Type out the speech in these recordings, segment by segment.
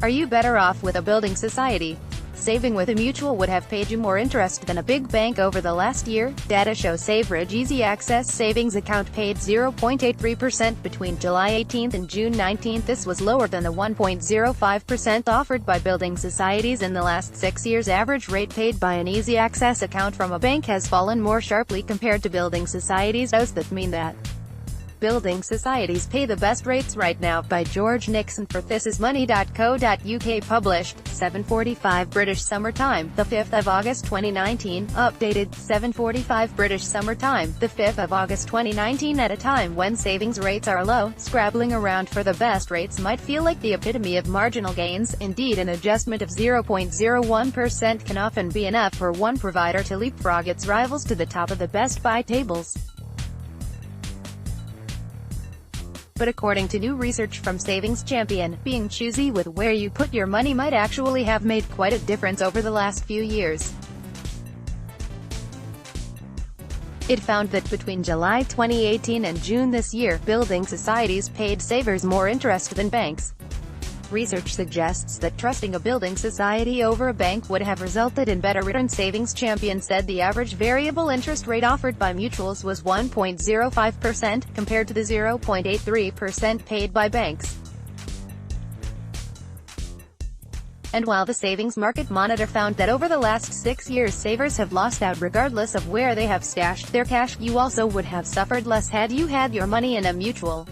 Are you better off with a building society? Saving with a mutual would have paid you more interest than a big bank over the last year. Data shows SaveRidge Easy Access Savings Account paid 0.83% between July 18 and June 19. This was lower than the 1.05% offered by building societies in the last 6 years. Average rate paid by an Easy Access account from a bank has fallen more sharply compared to building societies. Does that mean that building societies pay the best rates right now? By George Nixon for thisismoney.co.uk. Published 7:45 British Summer Time, the 5th of August 2019. Updated 7:45 British Summer Time, the 5th of August 2019. At a time when savings rates are low, scrabbling around for the best rates might feel like the epitome of marginal gains. Indeed, an adjustment of 0.01% can often be enough for one provider to leapfrog its rivals to the top of the best buy tables. But according to new research from Savings Champion, being choosy with where you put your money might actually have made quite a difference over the last few years. It found that between July 2018 and June this year, building societies paid savers more interest than banks. Research suggests that trusting a building society over a bank would have resulted in better returns. Savings Champion said the average variable interest rate offered by mutuals was 1.05%, compared to the 0.83% paid by banks. And while the Savings Market Monitor found that over the last 6 years savers have lost out regardless of where they have stashed their cash, you also would have suffered less had you had your money in a mutual.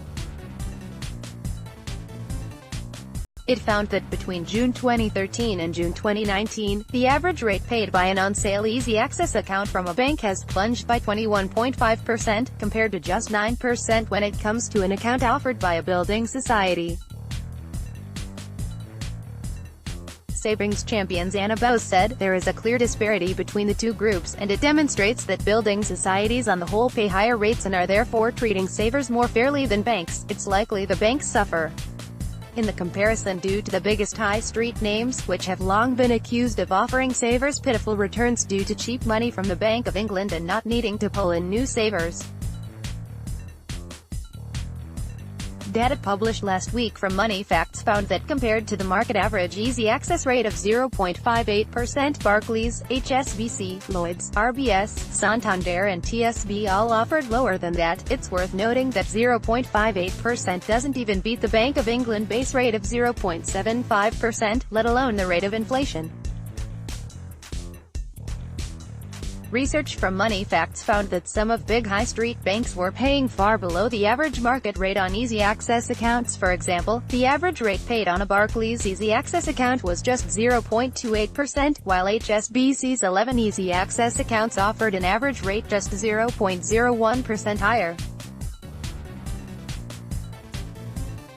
It found that between June 2013 and June 2019, the average rate paid by an on-sale Easy Access account from a bank has plunged by 21.5%, compared to just 9% when it comes to an account offered by a building society. Savings Champion's Anna Bowes said, "There is a clear disparity between the two groups, and it demonstrates that building societies on the whole pay higher rates and are therefore treating savers more fairly than banks. It's likely the banks suffer in the comparison due to the biggest high street names, which have long been accused of offering savers pitiful returns due to cheap money from the Bank of England and not needing to pull in new savers." Data published last week from Money Facts found that compared to the market average Easy Access rate of 0.58%, Barclays, HSBC, Lloyds, RBS, Santander and TSB all offered lower than that. It's worth noting that 0.58% doesn't even beat the Bank of England base rate of 0.75%, let alone the rate of inflation. Research from Money Facts found that some of big high street banks were paying far below the average market rate on Easy Access accounts. For example, the average rate paid on a Barclays Easy Access account was just 0.28%, while HSBC's 11 Easy Access accounts offered an average rate just 0.01% higher.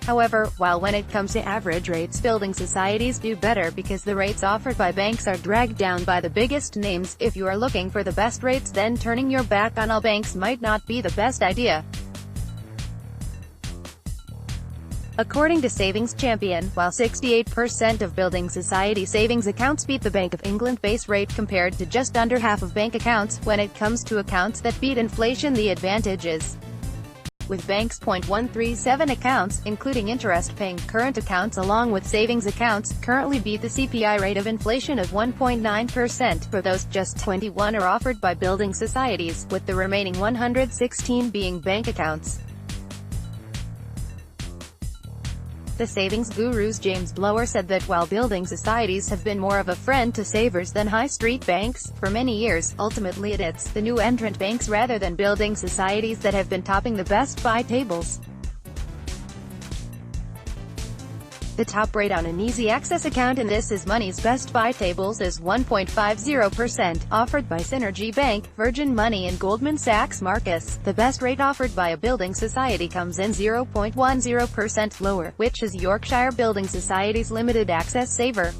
However, while when it comes to average rates, building societies do better because the rates offered by banks are dragged down by the biggest names. If you are looking for the best rates, then turning your back on all banks might not be the best idea. According to Savings Champion, while 68% of building society savings accounts beat the Bank of England base rate compared to just under half of bank accounts, when it comes to accounts that beat inflation, the advantage is with banks' 0.137 accounts, including interest-paying current accounts along with savings accounts, currently beat the CPI rate of inflation of 1.9%. For those, just 21 are offered by building societies, with the remaining 116 being bank accounts. The savings guru's James Blower said that while building societies have been more of a friend to savers than high street banks, for many years, ultimately it's the new entrant banks rather than building societies that have been topping the best buy tables. The top rate on an Easy Access account in This Is Money's Best Buy tables is 1.50%, offered by Synergy Bank, Virgin Money and Goldman Sachs. Marcus, the best rate offered by a building society comes in 0.10% lower, which is Yorkshire Building Society's limited access saver.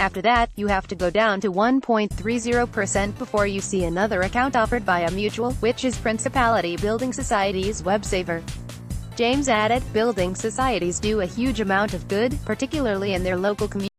After that, you have to go down to 1.30% before you see another account offered by a mutual, which is Principality Building Society's WebSaver. James added, building societies do a huge amount of good, particularly in their local communities.